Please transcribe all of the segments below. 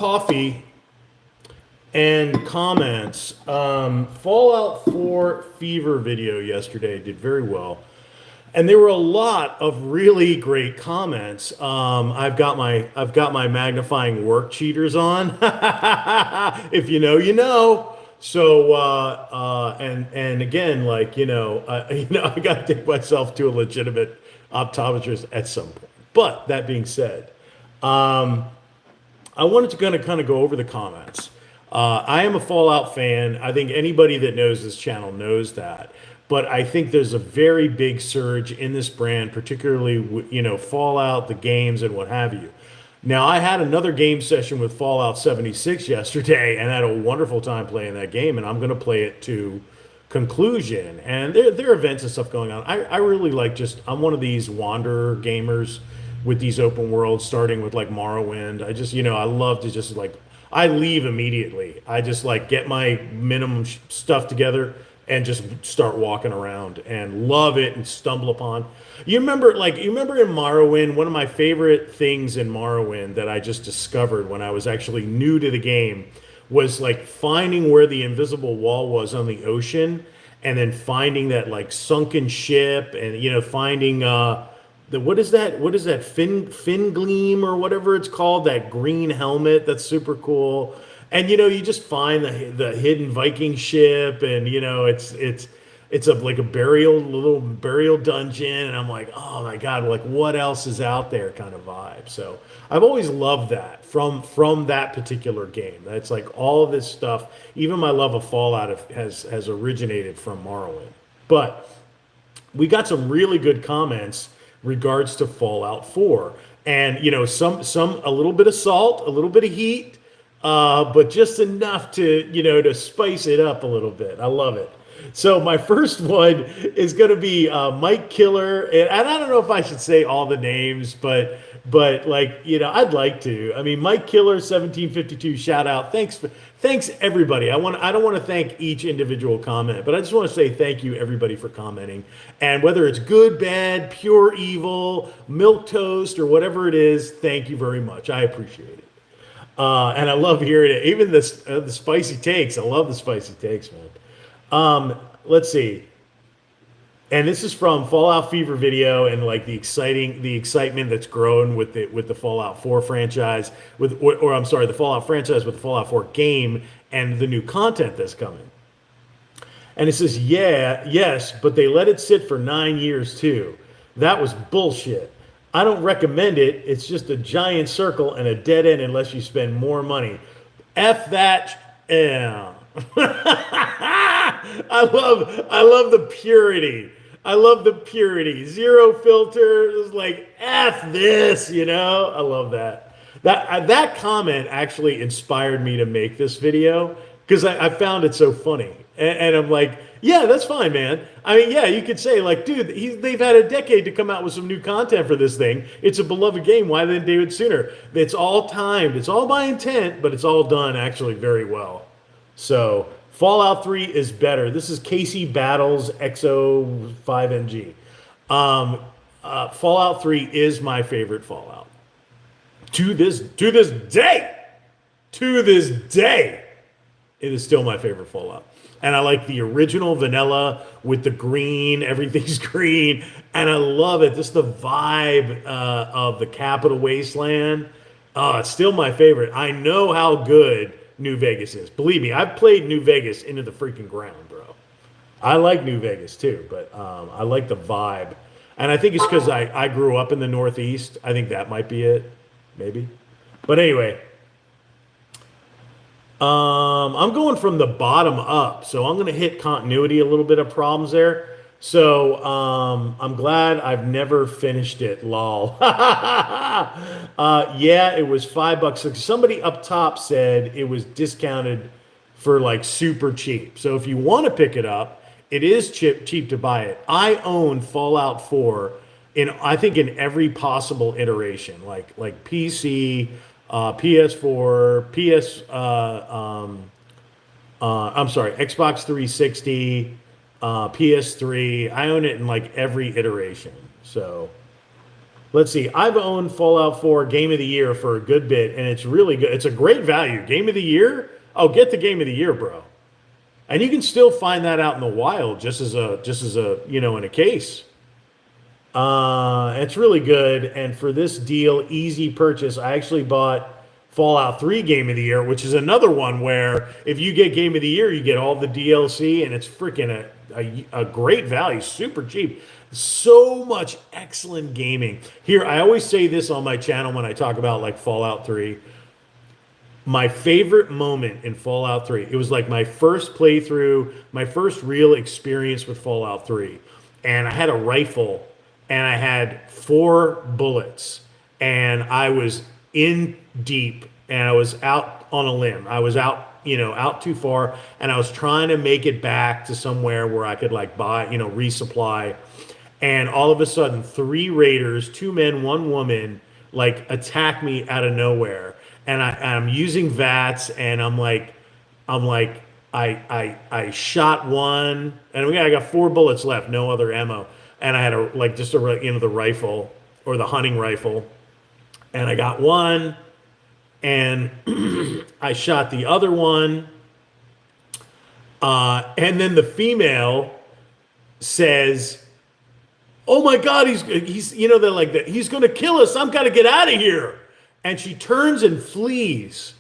Coffee and comments. Fallout 4 Fever video yesterday did very well, and there were a lot of really great comments. I've got my magnifying work cheaters on. If you know, you know. So and again, like I got to take myself to a legitimate optometrist at some point. But that being said, I wanted to kind of go over the comments. I am a Fallout fan. I think anybody that knows this channel knows that. But I think there's a very big surge in this brand, particularly Fallout, the games, and what have you. Now, I had another game session with Fallout 76 yesterday, and had a wonderful time playing that game. And I'm going to play it to conclusion. And there are events and stuff going on. I really like I'm one of these wanderer gamers with these open worlds, starting with like Morrowind. I love to just like, I leave immediately. I just like get my minimum stuff together and just start walking around and love it and stumble upon. You remember in Morrowind, one of my favorite things in Morrowind that I just discovered when I was actually new to the game was like finding where the invisible wall was on the ocean, and then finding that like sunken ship, and finding what is that fin gleam or whatever it's called, that green helmet that's super cool. And you just find the hidden Viking ship, and it's a like a little burial dungeon, and I'm like, oh my god, like what else is out there kind of vibe. So I've always loved that from that particular game. That's like all of this stuff. Even my love of Fallout has originated from Morrowind. But we got some really good comments regards to Fallout 4. And some a little bit of salt, a little bit of heat, but just enough to spice it up a little bit. I love it. So my first one is going to be Mike Killer, and I don't know if I should say all the names, but like I'd like to. I mean, Mike Killer 1752, shout out. Thanks everybody. I don't want to thank each individual comment, but I just want to say thank you everybody for commenting. And whether it's good, bad, pure evil, milk toast, or whatever it is, thank you very much. I appreciate it. And I love hearing it. Even the spicy takes. I love the spicy takes, man. Let's see. And this is from Fallout Fever video, and like the excitement that's grown with the Fallout 4 franchise, or I'm sorry, the Fallout franchise with the Fallout 4 game and the new content that's coming. And it says, yeah, yes, but they let it sit for 9 years too. That was bullshit. I don't recommend it. It's just a giant circle and a dead end unless you spend more money. F that. Yeah. I love the purity. I love the purity. Zero filter. It's like F this, I love that. That comment actually inspired me to make this video because I found it so funny. And I'm like, yeah, that's fine, man. I mean, yeah, you could say like, dude, they've had a decade to come out with some new content for this thing. It's a beloved game. Why didn't they do it sooner? It's all timed. It's all by intent, but it's all done actually very well. So Fallout 3 is better. This is Casey Battles XO5NG. Fallout 3 is my favorite Fallout. To this day, it is still my favorite Fallout. And I like the original vanilla with the green, everything's green, and I love it. Just the vibe of the Capital Wasteland. It's still my favorite. I know how good New Vegas is. Believe me, I've played New Vegas into the freaking ground, bro. I like New Vegas too, but I like the vibe. And I think it's because I grew up in the Northeast. I think that might be it, maybe. But anyway, I'm going from the bottom up, so I'm going to hit continuity, a little bit of problems there. So I'm glad I've never finished it. Lol. Yeah, it was $5. Somebody up top said it was discounted for like super cheap. So if you want to pick it up, it is cheap to buy it. I own Fallout 4 I think in every possible iteration, like PC, PS4, I'm sorry, Xbox 360, PS3. I own it in like every iteration. So Let's see. I've owned Fallout 4 Game of the Year for a good bit, and it's really good. It's a great value. Game of the Year? Oh, get the Game of the Year, bro. And you can still find that out in the wild, just as a in a case. It's really good. And for this deal, easy purchase, I actually bought Fallout 3 Game of the Year, which is another one where if you get Game of the Year, you get all the DLC, and it's freaking a great value, super cheap. So much excellent gaming. Here, I always say this on my channel when I talk about like Fallout 3. My favorite moment in Fallout 3, it was like my first playthrough, my first real experience with Fallout 3. And I had a rifle and I had 4 bullets and I was in deep and I was out on a limb. I was out, out too far and I was trying to make it back to somewhere where I could like buy, resupply. And all of a sudden, 3 raiders, 2 men, 1 woman, like attack me out of nowhere. And I'm using VATS, and I shot one, and I got 4 bullets left, no other ammo, and I had the rifle or the hunting rifle, and I got one, and I shot the other one, and then the female says, "Oh my God, he's they're like that. He's going to kill us. I'm got to get out of here." And she turns and flees.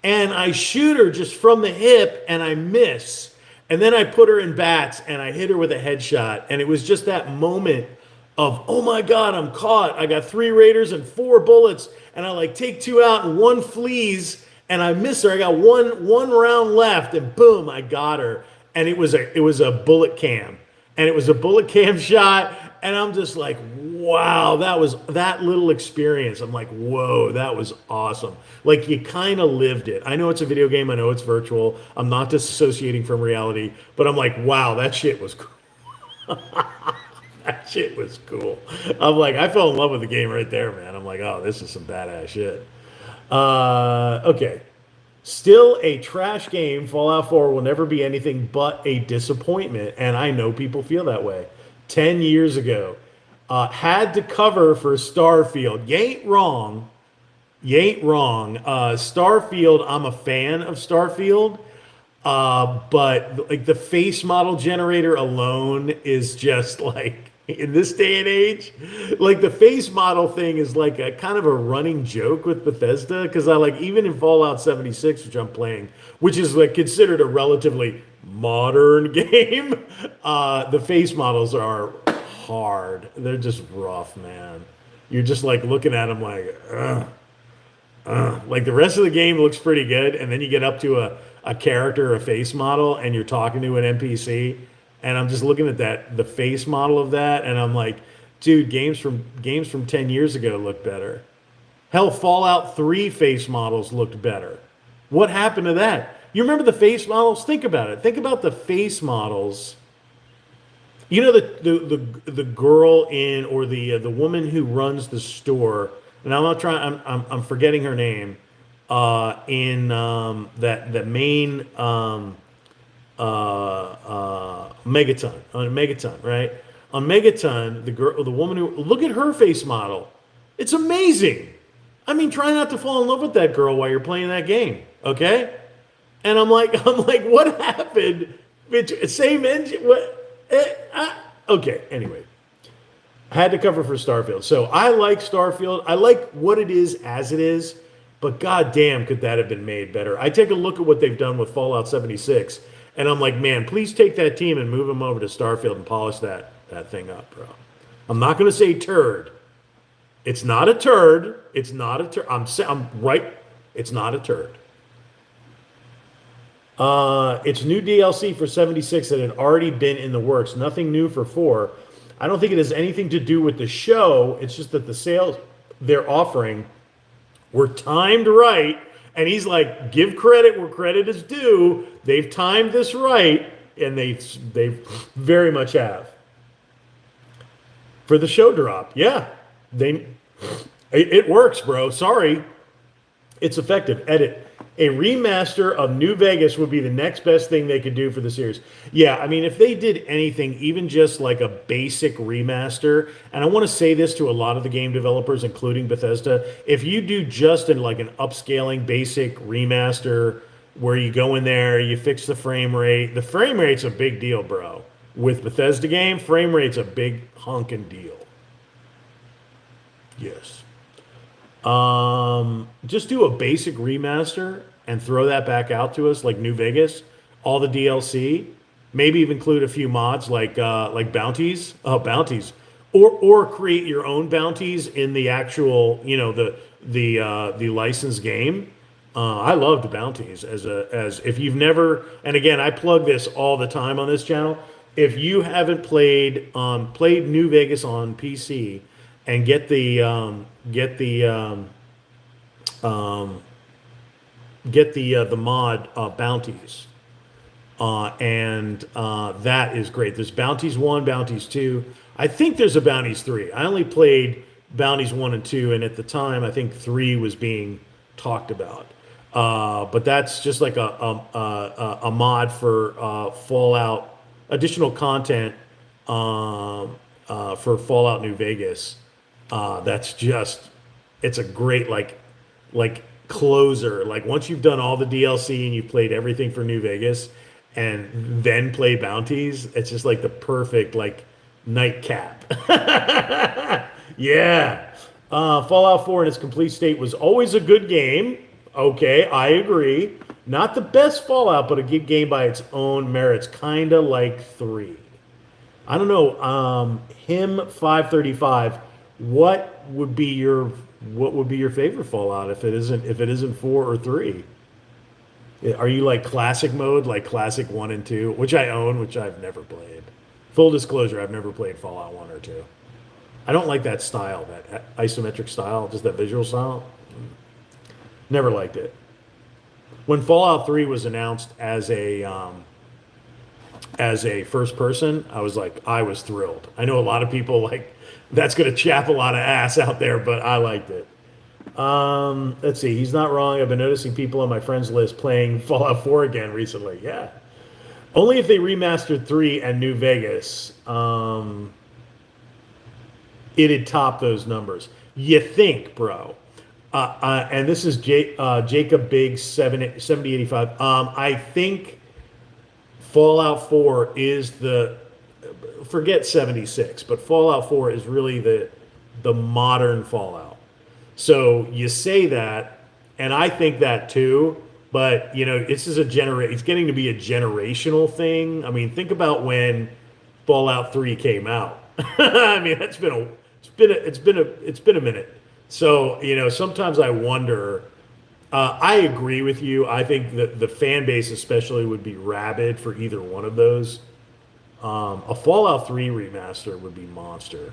And I shoot her just from the hip and I miss. And then I put her in bats and I hit her with a headshot. And it was just that moment of, oh my God, I'm caught. I got 3 raiders and 4 bullets. And I like take 2 out and 1 flees and I miss her. I got one round left and boom, I got her. And it was a bullet cam. And it was a bullet cam shot. And I'm just like, wow, that little experience. I'm like, whoa, that was awesome. Like you kind of lived it. I know it's a video game. I know it's virtual. I'm not disassociating from reality, but I'm like, wow, that shit was cool. That shit was cool. I'm like, I fell in love with the game right there, man. I'm like, oh, this is some badass shit. Okay. Still a trash game. Fallout 4 will never be anything but a disappointment. And I know people feel that way. 10 years ago, had to cover for Starfield. You ain't wrong. You ain't wrong. Starfield, I'm a fan of Starfield, but like the face model generator alone is just like, in this day and age, like the face model thing is like a kind of a running joke with Bethesda, because I like, even in Fallout 76, which I'm playing, which is like considered a relatively modern game, the face models are hard. They're just rough, man. You're just like looking at them like, like the rest of the game looks pretty good, and then you get up to a character, a face model, and you're talking to an NPC, and I'm just looking at the face model of that, and I'm like, dude, games from 10 years ago look better. Hell, Fallout 3 face models looked better. What happened to that? You remember the face models? Think about it. Think about the face models. You know the girl in, or the woman who runs the store, and I'm not trying. I'm forgetting her name. In that main Megaton, on Megaton, right? On Megaton, the woman who, look at her face model. It's amazing. I mean, try not to fall in love with that girl while you're playing that game, okay? And I'm like, what happened? Same engine. What? Okay. Anyway, I had to cover for Starfield. So I like Starfield. I like what it is as it is, but goddamn, could that have been made better? I take a look at what they've done with Fallout 76, and I'm like, man, please take that team and move them over to Starfield and polish that thing up, bro. I'm not going to say turd. It's not a turd. It's not a turd. I'm right. It's not a turd. It's new DLC for 76 that had already been in the works. Nothing new for 4. I don't think it has anything to do with the show. It's just that the sales they're offering were timed right. And he's like, give credit where credit is due. They've timed this right, and they very much have. For the show drop, yeah, it works, bro. Sorry, it's effective. Edit. A remaster of New Vegas would be the next best thing they could do for the series. Yeah, I mean, if they did anything, even just like a basic remaster, and I want to say this to a lot of the game developers, including Bethesda, if you do just in like an upscaling basic remaster where you go in there, you fix the frame rate's a big deal, bro. With Bethesda game, frame rate's a big honking deal. Yes. Just do a basic remaster and throw that back out to us like New Vegas, all the DLC, maybe even include a few mods like bounties, or create your own bounties in the actual the licensed game. I loved bounties as if you've never, and again I plug this all the time on this channel. If you haven't played New Vegas on PC and get the mod bounties, and that is great. There's bounties 1, bounties 2. I think there's a bounties 3. I only played bounties 1 and 2, and at the time I think 3 was being talked about. But that's just like a mod for Fallout, additional content for Fallout New Vegas. That's just, it's a great like closer. Like once you've done all the DLC and you've played everything for New Vegas and then play bounties, it's just like the perfect like nightcap. Yeah. Fallout 4 in its complete state was always a good game. Okay, I agree. Not the best Fallout, but a good game by its own merits, kind of like 3. I don't know. Him 535. What would be your favorite Fallout if it isn't 4 or 3? Are you like classic mode, like classic 1 and 2, which I own, which I've never played. Full disclosure, I've never played Fallout 1 or 2. I don't like that style, that isometric style, just that visual style. Never liked it. When Fallout 3 was announced as a first person, I was thrilled. I know a lot of people like that's going to chap a lot of ass out there, but I liked it. Let's see. He's not wrong. I've been noticing people on my friends list playing Fallout 4 again recently. Yeah. Only if they remastered 3 and New Vegas, it'd top those numbers. You think, bro. And this is Jacob Big 7085. I think Fallout 4 is forget 76, but Fallout 4 is really the modern Fallout. So you say that, and I think that too. But it's getting to be a generational thing. I mean, think about when Fallout 3 came out. I mean, it's been a minute. So, sometimes I wonder. I agree with you. I think that the fan base especially would be rabid for either one of those. A Fallout 3 remaster would be monster.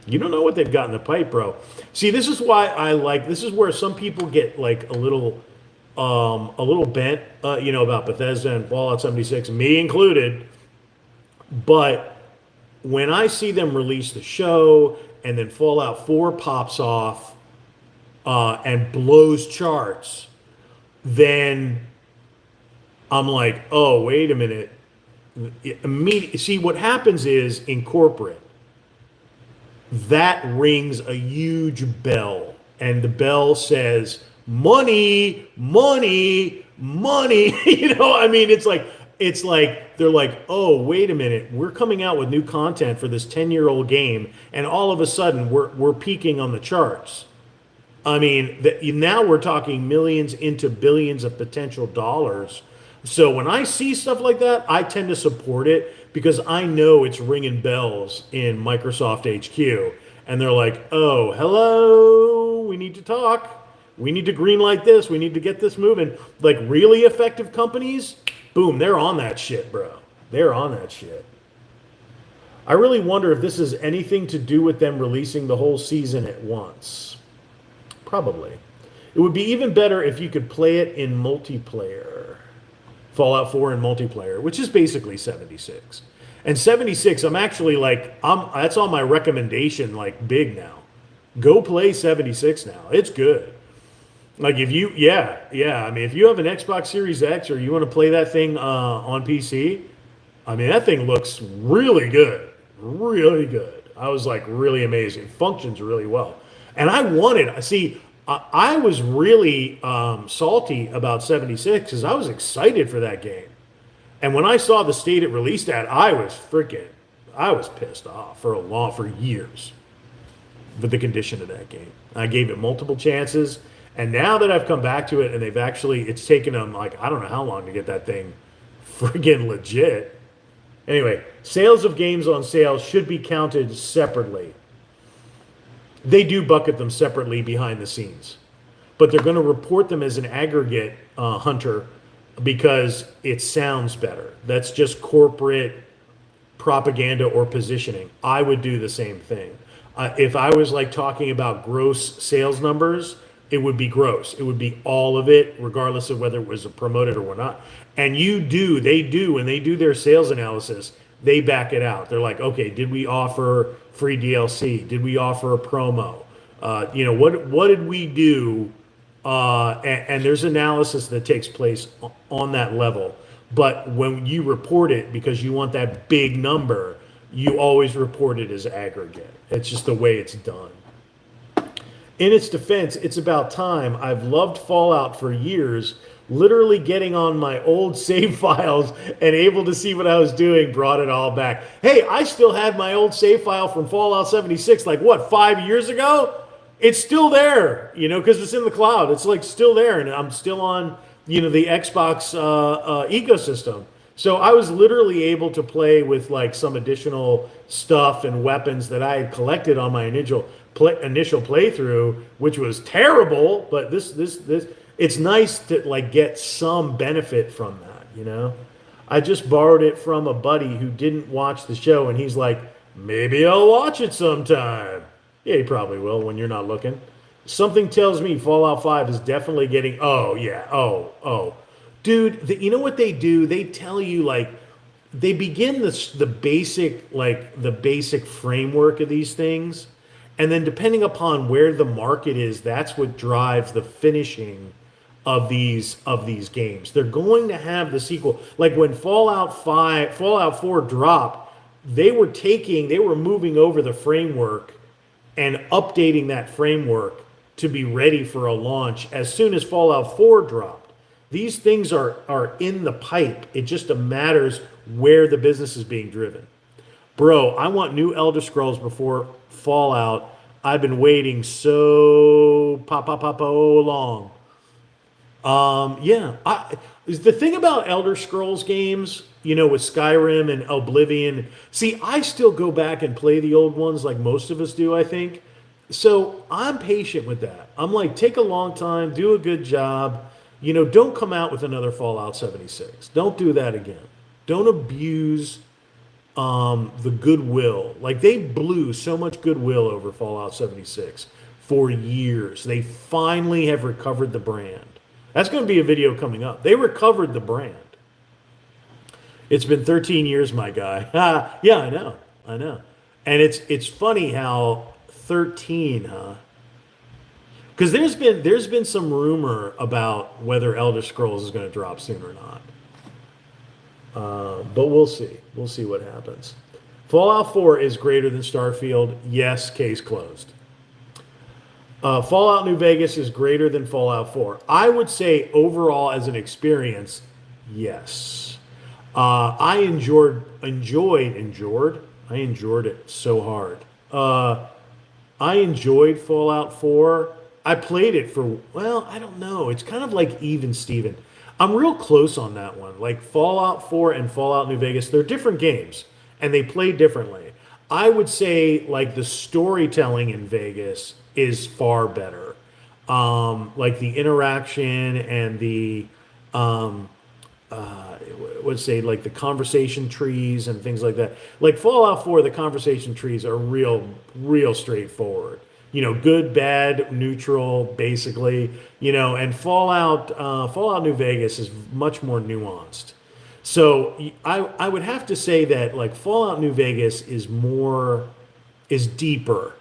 You don't know what they've got in the pipe, bro. See, this is why this is where some people get like a little bent, about Bethesda and Fallout 76, me included. But when I see them release the show and then Fallout 4 pops off and blows charts, then I'm like, oh, wait a minute. See, what happens is in corporate, that rings a huge bell, and the bell says, money, money, money. I mean, it's like they're like, oh, wait a minute, we're coming out with new content for this 10-year-old game, and all of a sudden we're peaking on the charts. I mean, now we're talking millions into billions of potential dollars. So when I see stuff like that, I tend to support it because I know it's ringing bells in Microsoft HQ, and they're like, oh, hello, we need to talk. We need to greenlight this. We need to get this moving. Like really effective companies, boom, they're on that shit, bro. They're on that shit. I really wonder if this has anything to do with them releasing the whole season at once. Probably. It would be even better if you could play it in multiplayer. Fallout 4 in multiplayer, which is basically 76. And 76, I'm actually that's on my recommendation, big now. Go play 76 now. It's good. Like if you, yeah, yeah. I mean, if you have an Xbox Series X or you want to play that thing on PC, I mean, that thing looks really good, really good. I was like really amazing. Functions really well, and I wanted. See, I was really salty about 76 because I was excited for that game, and when I saw the state it released at, I was pissed off for years with the condition of that game. I gave it multiple chances, and now that I've come back to it, and it's taken them like I don't know how long to get that thing friggin' legit. Anyway, sales of games on sale should be counted separately. They do bucket them separately behind the scenes, but they're going to report them as an aggregate, Hunter, because it sounds better. That's just corporate propaganda or positioning. I would do the same thing. If I was like talking about gross sales numbers, it would be gross. It would be all of it, regardless of whether it was promoted or not. And they do, when they do their sales analysis, they back it out. They're like, okay, did we offer free DLC? Did we offer a promo? What did we do? And there's analysis that takes place on that level. But when you report it, because you want that big number, you always report it as aggregate. It's just the way it's done. In its defense, it's about time. I've loved Fallout for years. Literally getting on my old save files and able to see what I was doing brought it all back. Hey, I still had my old save file from Fallout 76, like what, 5 years ago? It's still there, because it's in the cloud. It's like still there, and I'm still on, the Xbox ecosystem. So I was literally able to play with like some additional stuff and weapons that I had collected on my initial playthrough, which was terrible. But this it's nice to like get some benefit from that. I just borrowed it from a buddy who didn't watch the show, and he's like, maybe I'll watch it sometime. Yeah, he probably will when you're not looking. Something tells me Fallout 5 is definitely getting. Oh yeah. Oh. Dude, you know what they do? They tell you like they begin the basic framework of these things, and then depending upon where the market is, that's what drives the finishing of these games. They're going to have the sequel. Like when Fallout 4 dropped, they were moving over the framework and updating that framework to be ready for a launch as soon as Fallout 4 dropped. These things are in the pipe. It just matters where the business is being driven. Bro, I want new Elder Scrolls before Fallout. I've been waiting so long. The thing about Elder Scrolls games, with Skyrim and Oblivion, see, I still go back and play the old ones like most of us do, I think. So I'm patient with that. I'm like, take a long time, do a good job. Don't come out with another Fallout 76. Don't do that again. Don't abuse the goodwill. Like they blew so much goodwill over Fallout 76 for years. They finally have recovered the brand. That's going to be a video coming up. They recovered the brand. It's been 13 years, my guy. Yeah, I know. And it's funny how 13, huh? Because there's been some rumor about whether Elder Scrolls is going to drop soon or not. But we'll see. We'll see what happens. Fallout 4 is greater than Starfield. Yes, case closed. Fallout New Vegas is greater than Fallout 4. I would say overall as an experience, yes. I enjoyed it so hard. I enjoyed Fallout 4. I played it I don't know. It's kind of like even Steven. I'm real close on that one. Like Fallout 4 and Fallout New Vegas, they're different games and they play differently. I would say like the storytelling in Vegas is far better. Like the interaction and the let's say like the conversation trees and things like that. Like Fallout 4, the conversation trees are real straightforward. Good, bad, neutral, basically. And Fallout New Vegas is much more nuanced. So I would have to say that like Fallout New Vegas is deeper.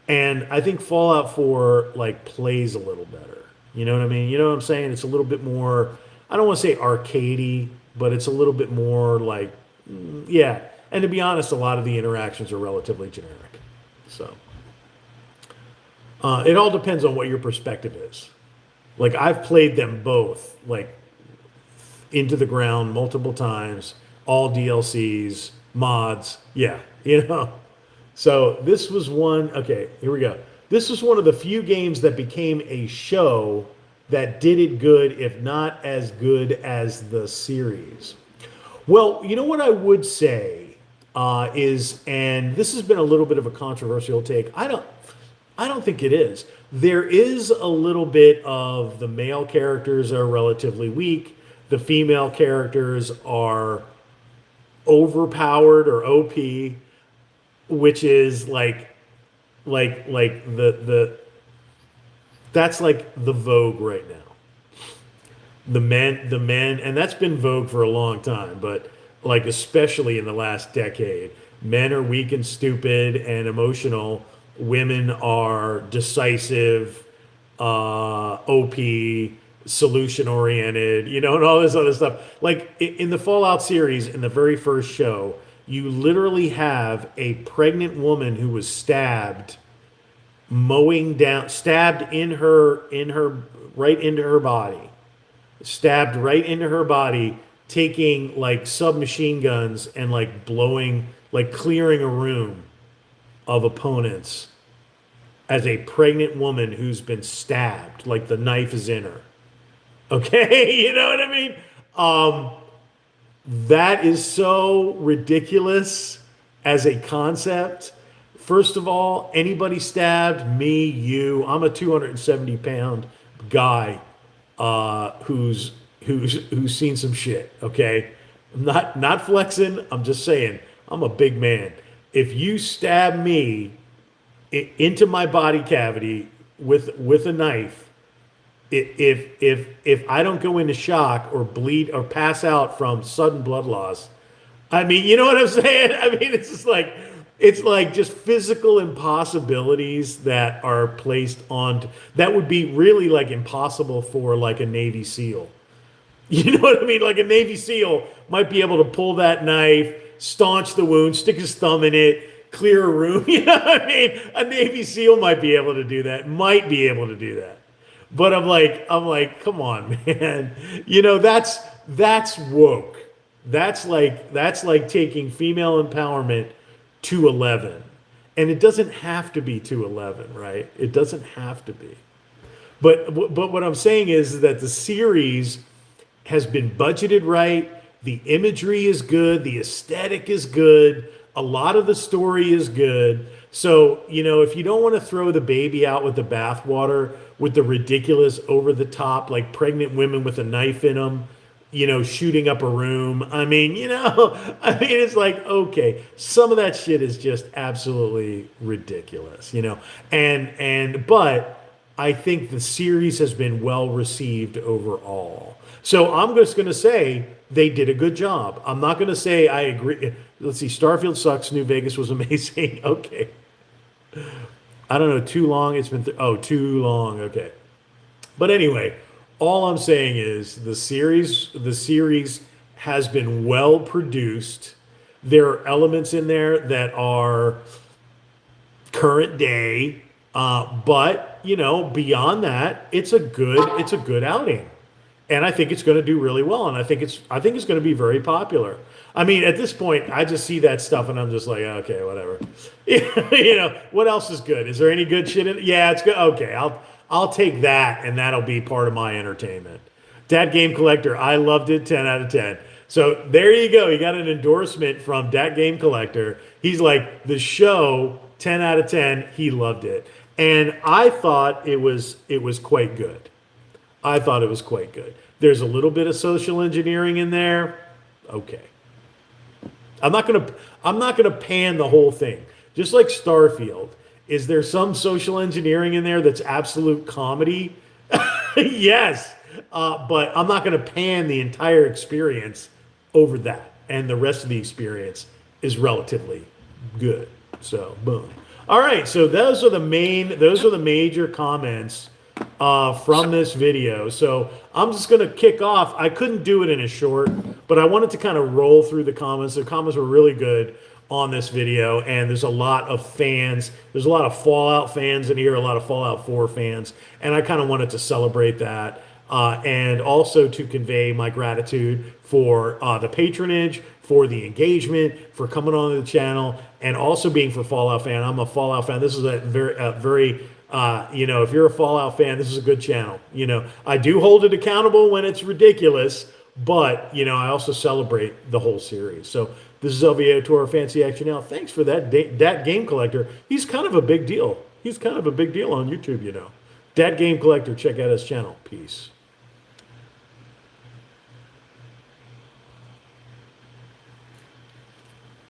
And I think Fallout 4 like plays a little better. You know what I mean? You know what I'm saying? It's a little bit more, I don't want to say arcadey, but it's a little bit more like, yeah. And to be honest, a lot of the interactions are relatively generic. So it all depends on what your perspective is. Like I've played them both, like into the ground multiple times, all DLCs, mods. Yeah, you know. So this was one, okay, here we go. This was one of the few games that became a show that did it good, if not as good as the series. Well, you know what I would say is, and this has been a little bit of a controversial take. I don't think it is. There is a little bit of the male characters are relatively weak. The female characters are overpowered or OP, which is like the that's like the vogue right now. The men, and that's been vogue for a long time, but like especially in the last decade, men are weak and stupid and emotional. Women are decisive, OP, solution oriented, and all this other stuff. Like in the Fallout series, in the very first show, you literally have a pregnant woman who was stabbed in her right into her body, stabbed right into her body, taking like submachine guns and like blowing, like clearing a room of opponents as a pregnant woman who's been stabbed, like the knife is in her. Okay, you know what I mean? That is so ridiculous as a concept. First of all, anybody stabbed me, you. I'm a 270-pound guy who's seen some shit. Okay, I'm not flexing. I'm just saying I'm a big man. If you stab me into my body cavity with a knife, if I don't go into shock or bleed or pass out from sudden blood loss, I mean, you know what I'm saying? I mean, it's like just physical impossibilities that are placed on that would be really like impossible for like a Navy SEAL. You know what I mean? Like a Navy SEAL might be able to pull that knife, staunch the wound, stick his thumb in it, clear a room. You know what I mean? A Navy SEAL might be able to do that. Might be able to do that. But I'm like, come on, man. That's woke. That's like taking female empowerment to 11. And it doesn't have to be to 11, right? It doesn't have to be. But what I'm saying is that the series has been budgeted right. The imagery is good. The aesthetic is good. A lot of the story is good. So, if you don't want to throw the baby out with the bathwater with the ridiculous over the top, like pregnant women with a knife in them, shooting up a room. I mean, it's like, okay, some of that shit is just absolutely ridiculous, but I think the series has been well received overall. So I'm just going to say they did a good job. I'm not going to say I agree. Let's see, Starfield sucks. New Vegas was amazing. Okay. I don't know, too long. It's been, too long. Okay. But anyway, all I'm saying is the series has been well produced. There are elements in there that are current day, but beyond that, it's a good outing, and I think it's going to do really well, and I think it's going to be very popular. I mean, at this point, I just see that stuff, and I'm just like, okay, whatever. What else is good? Is there any good shit in it? Yeah, it's good. Okay, I'll take that, and that'll be part of my entertainment. Dat Game Collector, I loved it, 10 out of 10. So there you go. You got an endorsement from Dat Game Collector. He's like, the show, 10 out of 10, he loved it. And I thought it was quite good. I thought it was quite good. There's a little bit of social engineering in there. Okay. I'm not gonna pan the whole thing. Just like Starfield. Is there some social engineering in there that's absolute comedy? Yes. But I'm not going to pan the entire experience over that. And the rest of the experience is relatively good. So, boom. All right. So those are the major comments from this video. So I'm just going to kick off. I couldn't do it in a short, but I wanted to kind of roll through the comments. The comments were really good on this video, and there's a lot of fans. There's a lot of Fallout fans in here, a lot of Fallout 4 fans, and I kind of wanted to celebrate that. And also to convey my gratitude for the patronage, for the engagement, for coming on the channel, and also being for Fallout fan. I'm a Fallout fan. This is if you're a Fallout fan, this is a good channel. I do hold it accountable when it's ridiculous, but I also celebrate the whole series. So this is LVO to our Fancy Action Now. Thanks for that Game Collector. He's kind of a big deal. He's kind of a big deal on YouTube. That Game Collector. Check out his channel. Peace.